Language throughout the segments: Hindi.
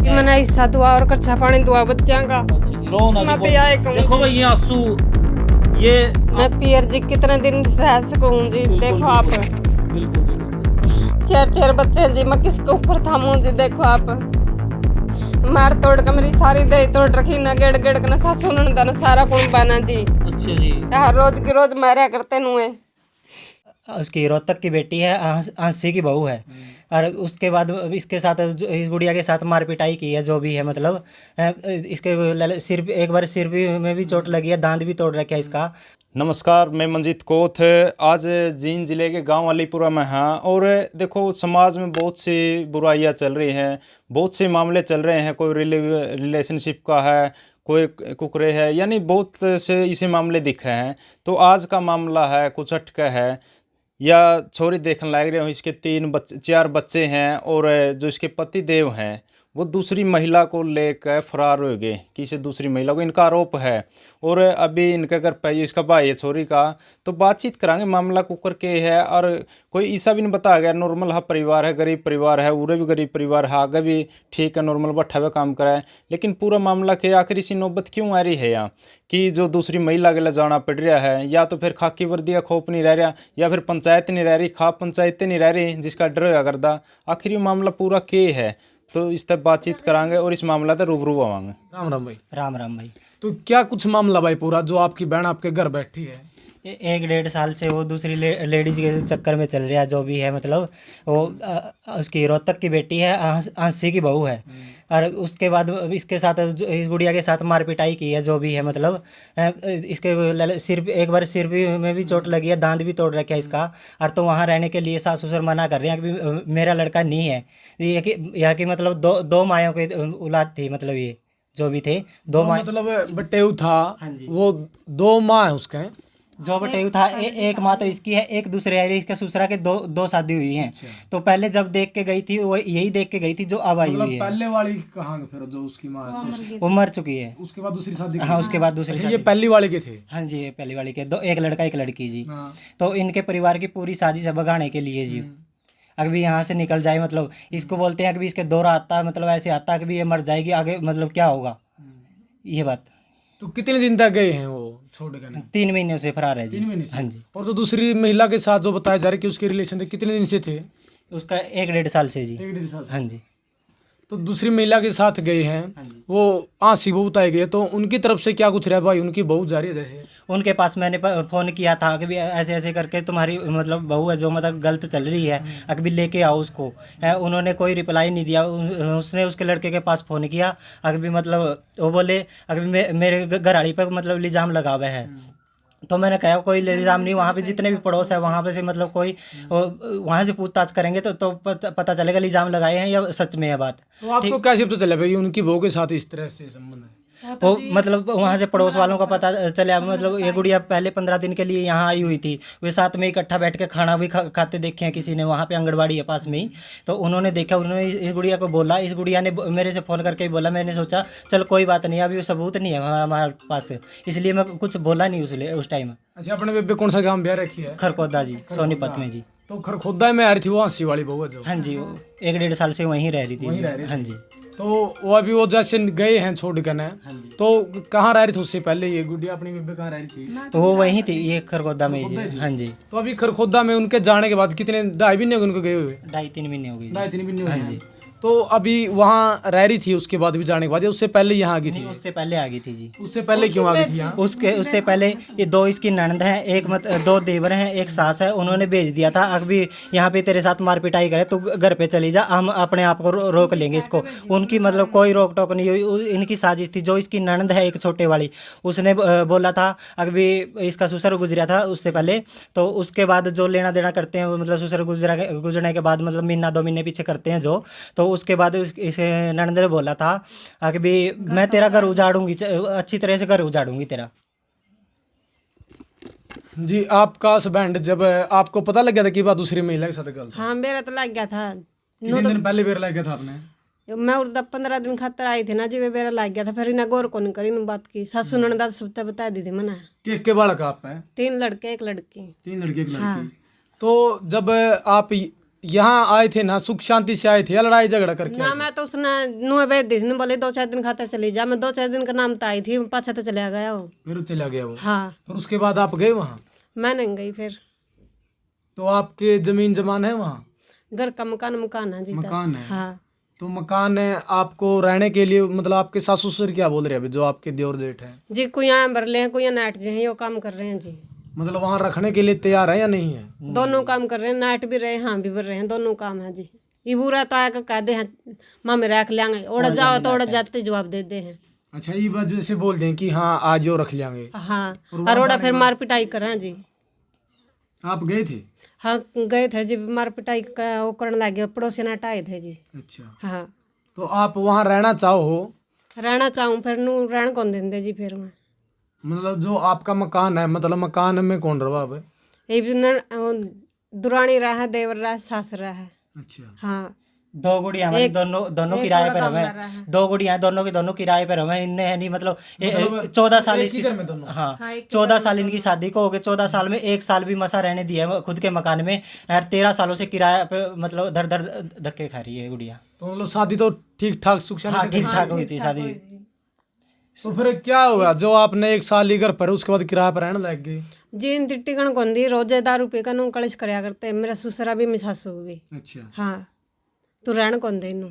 मैंने हिस्सा दुआ और कच्चा पानी दुआ बच्चों का रो ना मैं तो आए कहूँ देखो भाई ये आंसू ये मैं पियर जी कितने दिन रह सकूं जी। देखो आप चार बच्चे हैं जी, मैं किसके ऊपर थामूं जी। देखो आप मार तोड़ के मेरी सारी दही तोड़ रखी ना, गेड़ गेड़ के ना सासू ननदा ना सारा कौन बना जी। अच्छा जी हर रोज की रोज मारा करते नुए। उसकी रोहतक की बेटी है, आंसी की बहू है। और उसके बाद इसके साथ इस गुड़िया के साथ मार पिटाई की है जो भी है। मतलब इसके सिर एक बार सिर भी में भी चोट लगी है, दांत भी तोड़ रखा है इसका। नमस्कार, मैं मंजीत कोथ आज जींद ज़िले के गांव अलीपुरा में हाँ। और देखो समाज में बहुत सी बुराइयां चल रही हैं, बहुत से मामले चल रहे हैं। कोई रिलेशनशिप का है, कोई कुकरे है, यानी बहुत से इसे मामले दिखे हैं। तो आज का मामला है कुछ अटका है या छोरी देखने लग रहे हो। इसके 4 बच्चे हैं और जो इसके पति देव हैं वो दूसरी महिला को लेकर फरार हो गए, किसी दूसरी महिला को, इनका आरोप है। और अभी इनके घर पे इसका भाई है छोरी का, तो बातचीत करांगे। मामला कुकर के है और कोई ऐसा भी नहीं बताया गया। नॉर्मल हा परिवार है, गरीब परिवार है, उरे भी गरीब परिवार है, आगे भी ठीक है, नॉर्मल बैठा हुआ काम करा है। लेकिन पूरा मामला के आखिर इसी नौबत क्यों आ रही है यहाँ कि जो दूसरी महिला के लिए जाना पड़ रहा है, या तो फिर खाकी वर्दी का खौफ नहीं रह रहा, या फिर पंचायत नहीं रह रही, खा पंचायतें नहीं रह रही जिसका डर होया करदा। आखिर ये मामला पूरा के है, तो इस तक बातचीत करांगे और इस मामला तक रूबरू आवांगे। राम राम भाई। राम राम भाई। तो क्या कुछ मामला भाई पूरा जो आपकी बहन आपके घर बैठी है? 1-1.5 साल से वो दूसरी लेडीज के चक्कर में चल रहा है जो भी है। मतलब वो उसकी रोहतक की बेटी है, आंसी की बहू है। और उसके बाद इसके साथ इस गुड़िया के साथ मार पिटाई की है जो भी है। मतलब इसके सिर एक बार सिर भी में भी चोट लगी है, दांत भी तोड़ रखा है इसका। और तो वहाँ रहने के लिए सास ससुर मना कर रहे हैं कि मेरा लड़का नहीं है। यह कि मतलब दो मायों की औलाद थी। मतलब ये जो भी थे दो माँ, मतलब बटेऊ था। हाँ जी। वो 2 माँ है उसके। जो बटेऊ था एक माँ तो इसकी है, एक दूसरे है। इसके ससुरा के दो शादी हुई हैं। तो पहले जब देख के गई थी वो यही देख के गई थी जो अब आई हुई है। पहले वाली कहाँ फिर जो उसकी माँ है? वो मर चुकी है। उसके बाद दूसरी शादी? हाँ, उसके बाद दूसरी ये शादी। पहली वाले के थे? हाँ जी, ये पहली वाली के एक लड़का एक लड़की जी। हाँ। तो इनके परिवार की पूरी साजिश है भगाने के लिए जी। अभी यहाँ से निकल जाए, मतलब इसको बोलते हैं कि इसके दौरा आता है, मतलब ऐसे आता है कि ये मर जाएगी, आगे मतलब क्या होगा ये बात। तो कितने दिन तक गए हैं वो छोड़ कर? 3 महीने से फरार है जी। 3 महीने से? हाँ जी। और जो दूसरी महिला के साथ जो बताया जा रहा है कि उसके रिलेशन थे, कितने दिन से थे? उसका 1-1.5 साल से जी। 1-1.5 साल से। हाँ जी। तो दूसरी महिला के साथ गए हैं, वो आंसी बहू बताए गए। तो उनकी तरफ से क्या कुछ रहा भाई? उनकी बहू जा रही है जैसे? उनके पास मैंने फ़ोन किया था कि भी ऐसे ऐसे करके तुम्हारी मतलब बहू है जो मतलब गलत चल रही है, अभी लेके आओ उसको। उन्होंने कोई रिप्लाई नहीं दिया। उसने उसके लड़के के पास फ़ोन किया, अभी मतलब वो बोले अभी मेरे घरवाली पर मतलब इल्ज़ाम लगा हुआ है। तो मैंने कहा कोई इल्ज़ाम नहीं, वहाँ पे जितने भी पड़ोस है वहाँ पे से मतलब कोई वहाँ से पूछताछ करेंगे तो पता चलेगा इल्ज़ाम लगाए हैं या सच में है बात। तो आपको कैसे पता चला भाई उनकी बहू के साथ इस तरह से संबंध है? वो मतलब वहाँ से पड़ोस वालों का पता चला। मतलब ये गुड़िया पहले 15 दिन के लिए यहाँ आई हुई थी। वे साथ में इकट्ठा बैठ के खाना भी खाते देखे हैं किसी ने, वहाँ पे आंगनबाड़ी है पास में ही। तो उन्होंने देखा, उन्होंने इस गुड़िया को बोला, इस गुड़िया ने मेरे से फ़ोन करके बोला। मैंने सोचा चल कोई बात नहीं, अभी सबूत नहीं है हमारे पास, इसलिए मैं कुछ बोला नहीं उस टाइम। अच्छा, अपने बेबे कौन सा गाँव ब्याह रखी है? खरखोदा जी, सोनीपत में जी। तो खरखोदा में आ रही थी वो आंसी वाली बहू जो? हाँ जी, 1-1.5 साल से वहीं रह रही थी। वहीं रह रही थी? हाँ जी। तो वो अभी वो जैसे गए हैं छोड़ कर, तो कहाँ रह रही थी उससे पहले ये गुड़िया अपनी बेबे कहाँ रह रही थी? वो वहीं थी, ये खरखोदा में जी। हाँ जी। तो अभी खरखोदा में उनके जाने के बाद कितने 2.5 महीने उनको गए हुए? 2.5-3 महीने हो गए। 2.5-3 महीने हुए हाँ हैं। जी। तो अभी वहाँ रह रही थी उसके बाद भी जाने के बाद, या उससे पहले यहाँ आ गई थी? उससे पहले आ गई थी जी। उससे पहले क्यों आ गई थी यहाँ? उससे पहले ये 2 इसकी ननद हैं, 2 देवर हैं, 1 सास है। उन्होंने भेज दिया था अभी यहाँ पे तेरे साथ मार पिटाई करे तो घर पे चली जा, हम अपने आप को रोक लेंगे इसको। उनकी मतलब कोई रोक टोक नहीं हुई। इनकी साजिश थी। जो इसकी ननद है एक छोटे वाली, उसने बोला था अभी इसका ससुर गुजरा था उससे पहले, तो उसके बाद जो लेना देना करते हैं मतलब ससुर गुजरने के बाद मतलब 1-2 महीने पीछे करते हैं जो। तो उसके बाद इसे ननद ने बोला था कि भी मैं तेरा घर उजाड़ूंगी, अच्छी तरह से घर उजाड़ूंगी तेरा। जी, आपका हस्बैंड जब आपको पता लग गया था कि बात दूसरी महिला के साथ गलत? हाँ, मेरा तो लग गया था। कितने दिन पहले बेर लग गया था आपने? मैं उधर 15 दिन खातर आई थी ना जी, वे मेरा लग गया था। फिर इन्हें गौर को नहीं करी इन बात की। सासू ननदा सब तक बता दी थी मना। के बालक आप है? 3 लड़के 1 लड़की। 3 लड़के 1 लड़की। हाँ। तो जब आप यहाँ आए थे ना सुख शांति से आए थे या लड़ाई झगड़ा करके ना मैं तो उसने नुए भेज दी थी, बोले 2-4 दिन खाते चली जा। मैं 2-4 दिन का नाम तो आई थी, पाछा तो चला गया वो। फिर वो चला गया वो। हाँ और उसके बाद आप गए वहाँ? मैं नहीं गई फिर। तो आपके जमीन जमान है वहाँ? घर का मकान है जी, 10। मकान है? हाँ तो मकान है आपको रहने के लिए, मतलब आपके सासू ससुर क्या बोल रहे हैं अभी जो आपके देवर जेठ हैं? जी, कोई यहाँ भर ले हैं, कोई यहाँ नाट जी हैं, यो काम कर रहे हैं जी। मतलब वहाँ रखने के लिए तैयार है या नहीं है? दोनों काम कर रहे हैं, नाट भी रहे हैं, हाँ भी भर रहे हैं, दोनों काम है जी। ये बुरा तो आया कह दे हैं माँ में रख लेंगे, उड़ जाओ तो उड़ जाते जवाब दे दे हैं। अच्छा, ये बात जैसे बोल दें कि हाँ आज जो रख लेंगे। हाँ और ओड़ा फिर मार पिटाई कर रहे हैं जी। आप गए थे? हाँ गए थे जी, मार पिटाई का वो करने लगे, पड़ोसी नाट आए थे जी। अच्छा, हाँ तो आप वहाँ रहना चाहो? रहना चाहूँ फिर नू रहन कौन देंगे जी फिर मैं। मतलब जो आपका मकान है, मतलब मकान में कौन रहा अब? ये भी दुरानी रहा है, देवर रहा है, सास रहा है। अच्छा, हाँ 2 गुड़िया हमारी दोनों किराए पर हमें, 2 गुड़िया दोनों की दोनों किराए पर हमें। इनने है नहीं मतलब 14 साल इसकी, हाँ 14 साल इनकी शादी को हो गए। 14 साल में 1 साल भी मसा रहने दिया है खुद के मकान में, और 13 सालों से किराया पे मतलब दर दर धक्के खा रही है गुड़िया। तो मतलब शादी तो ठीक ठाक सुख शांति? हाँ ठीक ठाक हुई थी शादी। तो फिर क्या हुआ जो आपने 1 साल ही घर पर उसके बाद किराया पर रहने लग गए? जी इन टिकण कौन दी, रोजे दारू पी कर नू कलिश करया करते, मेरा ससुरा भी मिसासू भी। अच्छा, हाँ तू रहन कौन दे नू।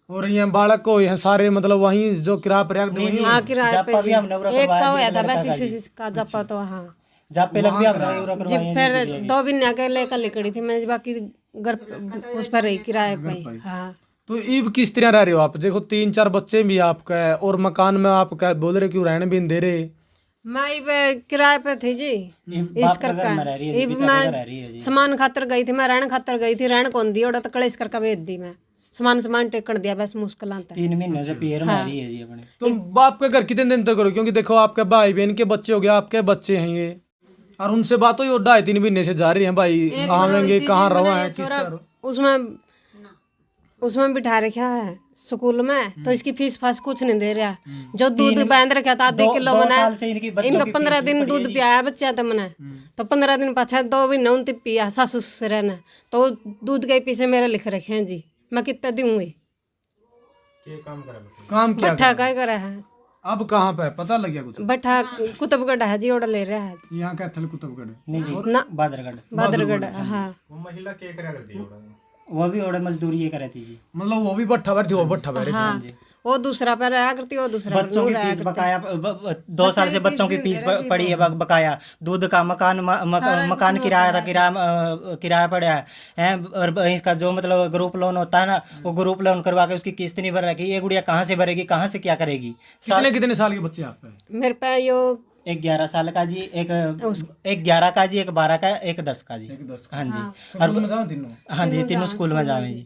और ये बालक को यहाँ सारे मतलब वहीं जो किराया पर वहीं? हाँ किराए जापा भी पे हमने उरा एक का करवाया होया जी, था लड़का बस का जी। इसका जपा तो। हाँ जब पे लग भी हमने उरा जी, करवाया फिर 2 महीने के लेकर लिकड़ी थी मैं, बाकी घर उस पर रही किराए पे। हाँ तो ईब किस तरह रह रहे हो आप? देखो 3-4 बच्चे भी आपका है और मकान में आप क्या बोल रहे क्यों रहने भी नहीं दे रहे? मैं इब किराए पे थी जी, इस करके इब मैं सामान खातर गई थी, मैं रहने खातर गई थी, रहने कौन दी ओड़ा तो कलेश करके भेज दी मैं, सामान टेकन दिया बस मुश्किल आता। 3 महीने से पियर में आ रही है जी अपने। तो बाप के घर कितने दिन तक करो? क्योंकि देखो आपके भाई बहन के बच्चे हो गए, आपके बच्चे हैं ये, और उनसे बात हुई, 2.5-3 महीने से जा रही है भाई आवेंगे कहाँ रवा है किस तरह? उसमें बिठा रखा है स्कूल में, तो इसकी फीस फास कुछ नहीं दे रहा। जो दूध बांध रखा था 2 किलो मना, इनका 15 दिन दूध पियाया बच्चा था मना, तो 15 दिन पाछा 2 भी नौन पिया सासू ससुर ने, तो दूध के पीछे मेरे लिख रखे हैं जी, मैं कितना दूंगी। काम क्या बट्ठा क्या करा है? अब कहाँ पे पता लग गया कुछ? बट्ठा कुतुबगढ़ है जी, ओड़ा ले रहा है। यहाँ का थल कुतुबगढ़? नहीं जी ना बादरगढ़ हाँ वो भी ओड़े मजदूरी ये करे थी जी। मतलब वो भी भट्ठा भर थी, वो भट्ठा भर हाँ वो दूसरा पर रहा करती, वो दूसरा पर बच्चों की फीस बकाया 2 साल से बच्चों की फीस पड़ी है बकाया, दूध का मकान किराया था, किराया पड़ा है। और इसका जो मतलब ग्रुप लोन होता है ना, वो ग्रुप लोन करवा के उसकी किस्त नहीं भर रखी। ये गुड़िया कहाँ से भरेगी, कहाँ से क्या करेगी? कितने साल के बच्चे आप पे? मेरे पे यो एक 11 साल का जी, एक 11 का जी, एक 12 का, एक 10 का जी। हाँ जी, स्कूल में जाओ तीनों? हाँ जी तीनों स्कूल में जावे जी।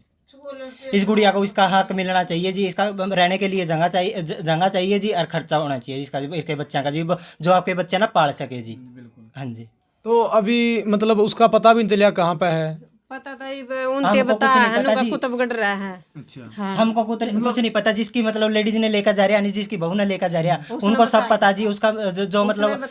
इस गुड़िया को इसका हक मिलना चाहिए जी, इसका रहने के लिए जगह चाहिए जी, और खर्चा होना चाहिए इसका, इसके बच्चा का जी, जो आपके बच्चे ना पाल सके जी। हाँ जी। तो अभी मतलब उसका पता भी नहीं चलिया कहाँ पे है? पता था उनके बताया है ना कुतुबगढ़ रहा है। अच्छा, हाँ। हमको कुछ नहीं पता, जिसकी मतलब लेडीज ने लेकर जा रहा है, जिसकी बहू ने लेकर जा रहा है, उनको सब पता जी। उसका जो मतलब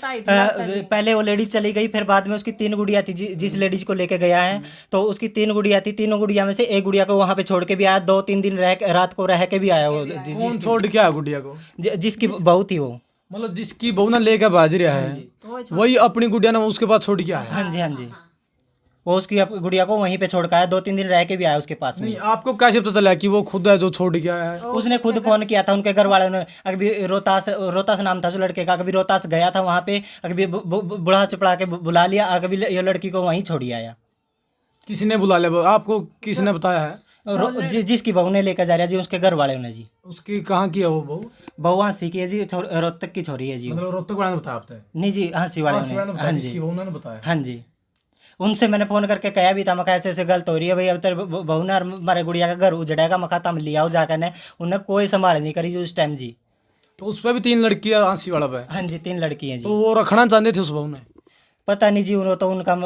पहले वो लेडीज चली गई, फिर बाद में उसकी 3 गुड़िया थी, जिस लेडीज को लेके गया है तो उसकी 3 गुड़िया थी। 3 गुड़िया में से एक गुड़िया को वहाँ पे छोड़ के भी आया, 2-3 दिन रात को रह के भी आया वो। कौन छोड़ के आया गुड़िया को? जिसकी बहू थी वो, मतलब जिसकी बहू ना लेकर बाज रहा है वही अपनी गुड़िया ने उसके पास छोड़ के आया? हाँ जी हाँ जी, वो उसकी गुड़िया को वहीं पे छोड़ के आया, 2-3 दिन रह के भी आया उसके पास में। नहीं, आपको कैसे पता चला कि वो खुद है जो छोड़ के आया है? उसने खुद फोन किया था, उनके घर वालों ने। अभी रोहतास नाम था उस लड़के का, कभी रोहतास गया था, वहाँ पे अभी बुढ़ा चपड़ा के बुला लिया, अभी ये लड़की को वहीं छोड़ी आया। किसने बुला लिया? आपको किसने बताया है? जिसकी बहू ने लेकर जा रहा जी, उसके घर वाले ने जी। उसकी कहाँ की है वो बहू? बहू हाँसी की है जी, रोहतक की छोरी है जी। मतलब रोहतक वाले ने बताया आपने? नहीं जी, हाँसी वाले ने। हाँ जी, उन्होंने बताया। हाँ जी, उनसे मैंने फोन करके कहा भी था, मैं ऐसे ऐसे गलत हो रही है भाई, अब तेरे बहू ने हमारे गुड़िया का घर उजड़ेगा, मखा तम लिया हो जाकर ने। उन्हें कोई संभाल नहीं करी जी उस टाइम जी। तो उस पर भी 3 लड़कियां हाँसी वाला पे? हाँ जी 3 लड़की हैं जी। तो वो रखना चाहते थे उस बहू ने? पता नहीं जी, तो उनका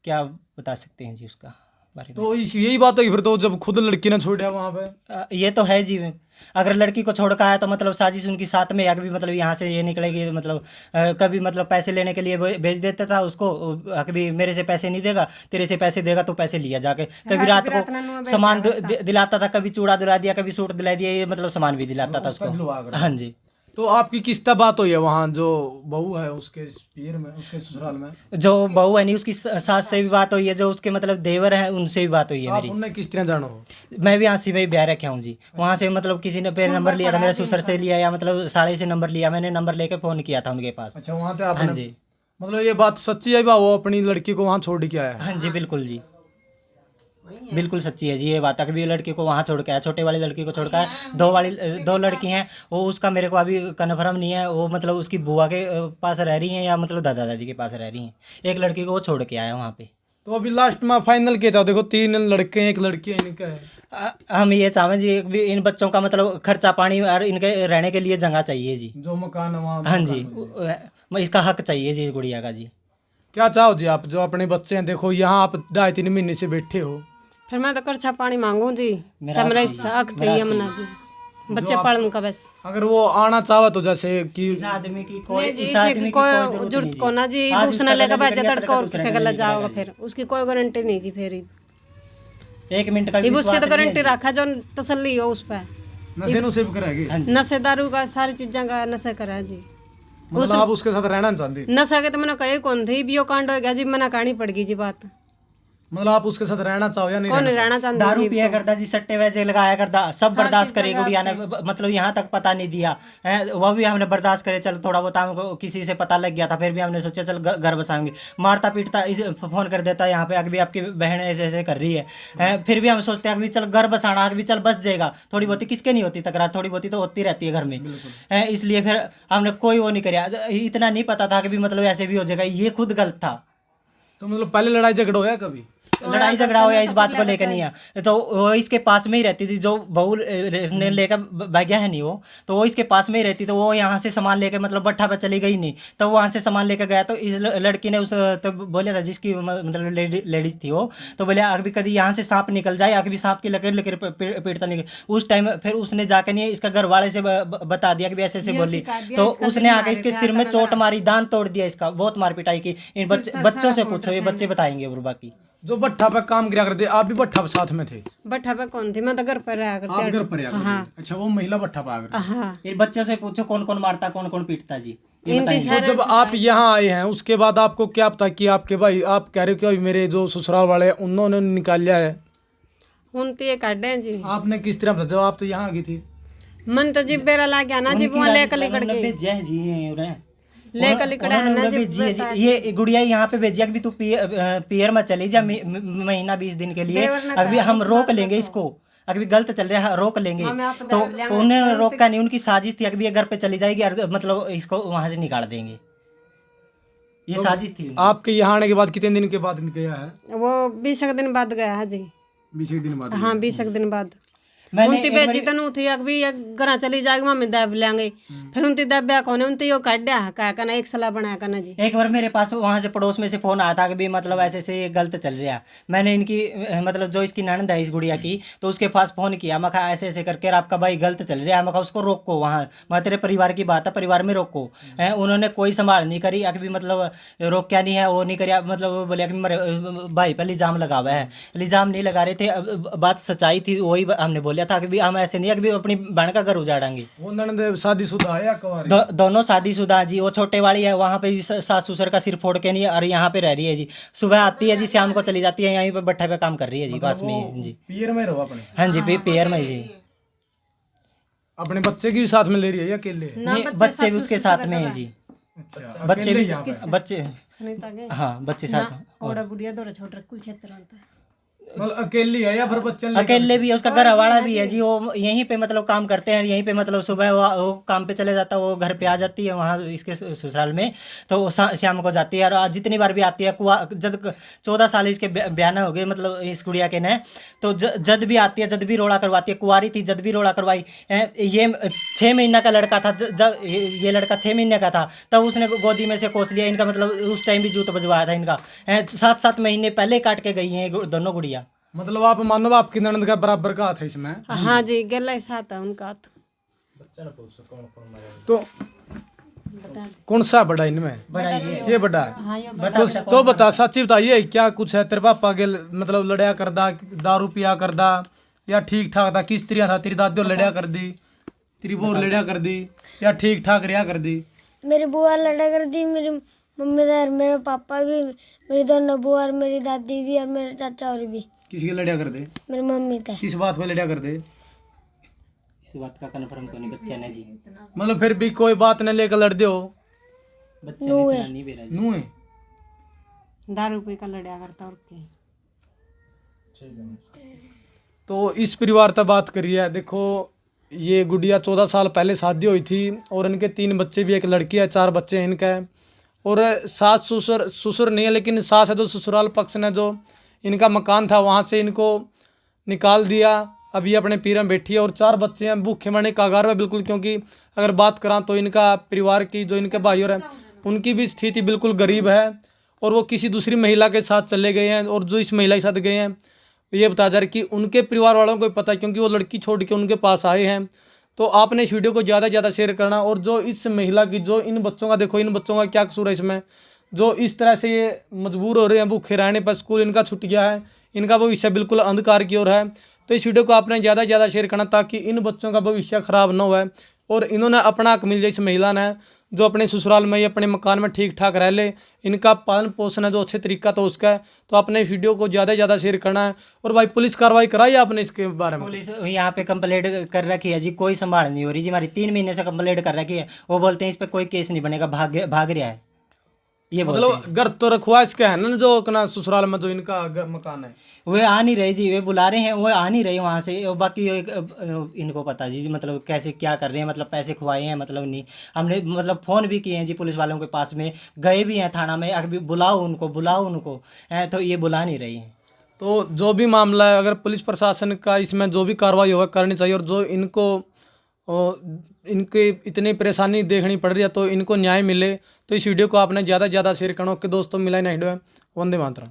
क्या बता सकते हैं जी उसका। बारे में। तो यही बात है कि फिर तो जब खुद लड़की ने छोड़ा वहाँ पे, ये तो है जी। अगर लड़की को छोड़ का है तो मतलब साजिश उनकी साथ में अभी मतलब यहाँ से ये निकलेगी, मतलब कभी मतलब पैसे लेने के लिए भेज देता था उसको, कभी मेरे से पैसे नहीं देगा, तेरे से पैसे देगा तो पैसे लिया जाके, कभी रात को सामान दिलाता था, कभी चूड़ा दिला दिया, कभी सूट दिला दिया, ये मतलब सामान भी दिलाता था उसको। हाँ जी। तो आपकी किसका बात हुई है वहाँ जो बहू है उसके पियर में, उसके ससुराल में? जो बहू है नहीं उसकी सास से भी बात हुई है, जो उसके मतलब देवर है उनसे भी बात हुई है मेरी। उन्हें किस तरह जानो? मैं भी यहाँ में ब्याह रखा हूँ जी। वहाँ से मतलब किसी ने पेड़ नंबर लिया था, मेरे ससुर से लिया या मतलब साड़े से नंबर लिया, मैंने नंबर लेके फोन किया था उनके पास। अच्छा, वहाँ पे आपने? हाँ जी। मतलब ये बात सच्ची है, वो अपनी लड़की को वहाँ छोड़ के आया है? हाँ जी बिल्कुल जी, बिल्कुल सच्ची है जी ये बात। अभी लड़की को वहाँ छोड़ के आया, छोटे वाली लड़की को छोड़ के आया। दो लड़की हैं, वो उसका मेरे को अभी कन्फर्म नहीं है, वो मतलब उसकी बुआ के पास रह रही हैं या मतलब दादा दादी के पास रह रही हैं। एक लड़की को वो छोड़ के आया वहाँ पे। तो अभी लास्ट में फाइनल क्या चाहो? देखो 3 लड़के हैं, एक लड़की है, इनका है। हम ये चाहें जी इन बच्चों का मतलब खर्चा पानी और इनके रहने के लिए जगह चाहिए जी, जो मकान है वहाँ। हाँ जी, इसका हक चाहिए जी गुड़िया का जी। क्या चाहो जी आप, जो अपने बच्चे हैं? देखो यहाँ आप 2.5-3 महीने से बैठे हो, फिर मैं तो खर्चा पानी मांगू जी, मेरा हक चाहिए मना जी, बच्चे पढ़ने का बस। अगर वो आना चाहे तो जैसे कि इस आदमी की कोई जरूरत को ना जी, दूसरा लेकर बैठे तड़का और किसी गलत जाओगा, फिर उसकी कोई गारंटी नहीं जी। फिर 1 मिनट का उसकी तो गारंटी रखा जो तसल्ली हो उस पर। नशे नुशे भी करेगी? नशे दारू का सारी चीज़ों का नशा करा जी। मतलब आप उसके साथ रहना चाहती? नशा के तो मैंने कहे कौन थी, बियो कांड हो गया जी, मना करनी पड़गी जी बात। मतलब आप उसके साथ रहना चाहो या नहीं? कौन रहना चाहता? दारू पिया करता जी, सट्टे वैसे लगाया करता, सब बर्दाश्त करे गुड़िया ने, मतलब यहाँ तक पता नहीं दिया है, वो भी हमने बर्दाश्त करे। चल थोड़ा बहुत हमको किसी से पता लग गया था, फिर भी हमने सोचा चल घर बसाएंगे। मारता पीटता फोन कर देता यहाँ पे, अभी आपकी बहन ऐसे ऐसे कर रही है, फिर भी हम सोचते हैं अभी चल घर बसाना, अभी चल बस जाएगा। थोड़ी बहुती किसके नहीं होती तकरार, थोड़ी बहुती तो होती रहती है घर में, इसलिए फिर हमने कोई वो नहीं कराया। इतना नहीं पता था कि भी मतलब ऐसे भी हो जाएगा, ये खुद गलत था। तो मतलब पहले लड़ाई झगड़ा होया कभी? लड़ाई झगड़ा हो या इस बात को लेकर नहीं है, तो वो इसके पास में ही रहती थी, जो बहू ने लेकर भाग्या है नहीं वो, तो वो इसके पास में ही रहती, तो वो यहाँ से सामान लेकर मतलब भट्ठा पे चली गई नहीं, तो वहाँ से सामान लेकर गया। तो इस लड़की ने उस तो बोला था जिसकी मतलब लेडीज थी वो, तो बोले अभी कभी यहाँ से सांप निकल जाए, अभी सांप की लकीर लकीर पीटता निकल। उस टाइम फिर उसने जाकर नहीं इसका घर वाले से बता दिया कि ऐसे ऐसे बोली, तो उसने आके इसके सिर में चोट मारी, दांत तोड़ दिया इसका, बहुत मार पिटाई की। इन बच्चों से पूछो, ये बच्चे बताएंगे और बाकी। जो भट्ठा पे काम किया करते, आप भी भट्ठा पे साथ में थे? भट्ठा पे कौन थी? मैं तो घर पर रहा करती। आप घर पर रहा करते? अच्छा, वो महिला भट्ठा पे आ गई। हाँ, ये बच्चों से पूछो कौन कौन मारता कौन कौन पीटता जी। तो जब आप यहाँ आए हैं उसके बाद आपको क्या पता कि आपके भाई, आप कह रहे हो कि अभी मेरे जो ससुराल वाले हैं उन्होंने निकाल लिया है? उनती ये काटे जी। आपने किस तरह पता जब आप तो यहाँ आ गई थी? मन तो जी बेरा ला गया ना जी, वो लेकर लिकड़ गई, लेकर लिकड़ा है ना जी। ये गुड़िया यहाँ पे भेजिया कि तू पियर में चली जा महीना 20 दिन के लिए, अभी हम रोक लेंगे इसको, अभी गलत चल रहा है रोक लेंगे। तो उन्होंने रोका नहीं, उनकी साजिश थी अभी ये घर पे चली जाएगी और मतलब इसको वहां से निकाल देंगे, ये साजिश थी। आपके यहाँ आने के बाद कितने दिन के बाद गया है? वो 20 दिन बाद गया है जी। 20 दिन बाद? हाँ, 20 दिन बाद। उनती बेची तो नहीं थी, अभी घर चली जाएगी मम्मी दब लेंगे, फिर उनती दब्या कौन उनती यो काटा क्या करना, एक सलाह बनाया करना जी। एक बार मेरे पास वहाँ से पड़ोस में से फोन आया था कि भी मतलब ऐसे से गलत चल रहा है। मैंने इनकी मतलब जो इसकी ननद है इस गुड़िया की, तो उसके पास फोन किया, मैं कहा ऐसे ऐसे करके आपका भाई गलत चल रहा है, मैं कहा उसको रोको, वहाँ मैं तेरे परिवार की बात है, परिवार में रोको। उन्होंने कोई संभाल नहीं करी, अभी मतलब रोक क्या नहीं है वो नहीं करिया, मतलब बोलिया कि मेरे भाई पर इल्ज़ाम लगा हुआ है, इल्ज़ाम नहीं लगा रहे थे, बात सच्चाई थी, वही हमने बोलिया था कि हम ऐसे नहीं है कि अपनी बहन का घर उजाड़ेंगे। वो ननद शादीशुदा है या कुंवारी? दोनों शादीशुदा जी। वो छोटे वाली है वहाँ पे सास ससुर का सिर फोड़ के नहीं, और यहाँ पे रह रही है जी, सुबह आती है जी, शाम को चली जाती है, यहीं पे भट्ठे पे काम कर रही है जी, पास में जी। पियर में रहो अपने? हाँ जी, पियर में जी। अपने बच्चे की साथ में ले रही है या अकेले? नहीं, बच्चे भी उसके साथ में है जी। अच्छा, बच्चे भी बच्चे, हाँ बच्चे साथ। ओड़ा बुढ़िया दो छोटा कुल क्षेत्र होता है, मतलब अकेली है या फिर बच्चे? अकेले भी है, उसका घर वाला भी है जी, वो यहीं पे मतलब काम करते हैं, यहीं पे मतलब सुबह वो काम पे चले जाता है, वो घर पे आ जाती है वहाँ इसके ससुराल में, तो शाम को जाती है, और जितनी बार भी आती है जब 14 साल इसके बयान हो गए मतलब इस गुड़िया के ने, तो जब भी आती है जब भी रोड़ा करवाती है, कुंवारी थी जब भी रोड़ा करवाई। ये 6 महीना का लड़का था, जब ये लड़का 6 महीने का था तब उसने गोदी में से कोस लिया इनका, मतलब उस टाइम भी जूत बजवाया था इनका। 7-7 महीने पहले काट के गई हैं दोनों गुड़िया। मतलब आप मानो आपकी ननद का बराबर का हाथ है इसमें। हाँ जी, गला ही साथ है उनका हाथ। तो कौन सा बड़ा इनमें? बड़ा ये बड़ा है। तो बता, सच्ची बताइए, क्या कुछ है तेरे पापा के मतलब लड़या कर दा, दारू पिया कर दा, या ठीक ठाक था? किस तरह था? तेरी दादी लड़या कर दी, तेरी बहू लड़या कर दी, या ठीक ठाक रिया कर दी? मेरी बुआ लड़ा कर दी, मेरी मम्मी और मेरे पापा भी, मेरी दोनों बुआ और मेरी दादी भी और मेरे चाचा और भी। किसी के लड़या कर दे? मेरी मम्मी थे। किस बात पे लड़या कर दे? इस बात का कन्फर्म को नहीं, बच्चे ने जी, मतलब फिर भी कोई बात न लेकर लड़ दे हो? बच्चे ने इतना नहीं बेरा जी। नू है दारू पी का लड़या करता और क्या। तो इस परिवार तक बात करिए। देखो, ये गुड़िया 14 साल पहले शादी हुई थी और इनके 3 बच्चे भी, एक लड़की है, 4 बच्चे हैं इनका। और सास ससुर नहीं है, लेकिन सास है जो ससुराल पक्ष ने जो इनका मकान था वहाँ से इनको निकाल दिया। अभी अपने पीर में बैठी है और 4 बच्चे हैं, भूखे मरने कागार में बिल्कुल। क्योंकि अगर बात करा तो इनका परिवार की जो इनके भाई और उनकी भी स्थिति बिल्कुल गरीब है और वो किसी दूसरी महिला के साथ चले गए हैं। और जो इस महिला के साथ गए हैं, ये बताया जा रहा है कि उनके परिवार वालों को पता है, क्योंकि वो लड़की छोड़ के उनके पास आए हैं। तो आपने इस वीडियो को ज़्यादा से ज़्यादा शेयर करना। और जो इस महिला की, जो इन बच्चों का, देखो इन बच्चों का क्या कसूर है इसमें, जो इस तरह से ये मजबूर हो रहे हैं भूखे रहने पर। स्कूल इनका छूट गया है, इनका भविष्य बिल्कुल अंधकार की ओर है। तो इस वीडियो को आपने ज़्यादा से ज़्यादा शेयर करना ताकि इन बच्चों का भविष्य खराब न हो और इन्होंने अपना हक मिल जाए। इस महिला ने जो अपने ससुराल में, अपने मकान में ठीक ठाक रह ले, इनका पालन पोषण है जो अच्छे तरीका तो उसका है। तो आपने इस वीडियो को ज़्यादा से ज़्यादा शेयर करना है। और भाई, पुलिस कार्रवाई कराई आपने इसके बारे में? पुलिस यहाँ पे कंप्लेंट कर रखी है जी, कोई संभाल नहीं हो रही जी हमारी। 3 महीने से कंप्लेंट कर रखी है। वो बोलते हैं इस पे कोई केस नहीं बनेगा, भाग रहा है, ये बोलते हैं। मतलब घर तो रखवा इसके है ना, जो अपना ससुराल में जो इनका मकान है, वे आ नहीं रहे जी, वे बुला रहे हैं, वो आ नहीं रहे वहाँ से। और बाकी इनको पता जी मतलब कैसे क्या कर रहे हैं, मतलब पैसे खुआए हैं, मतलब नहीं। हमने मतलब फ़ोन भी किए हैं जी पुलिस वालों के पास में, गए भी हैं थाना में, अभी बुलाओ उनको तो ये बुला नहीं रही हैं। तो जो भी मामला है, अगर पुलिस प्रशासन का इसमें जो भी कार्रवाई होगा करनी चाहिए। और जो इनको इनके इतनी परेशानी देखनी पड़ रही है तो इनको न्याय मिले। तो इस वीडियो को आपने ज़्यादा से ज़्यादा शेयर करना। ओके दोस्तों, मिला नेक्स्ट वीडियो में। वंदे मातरम।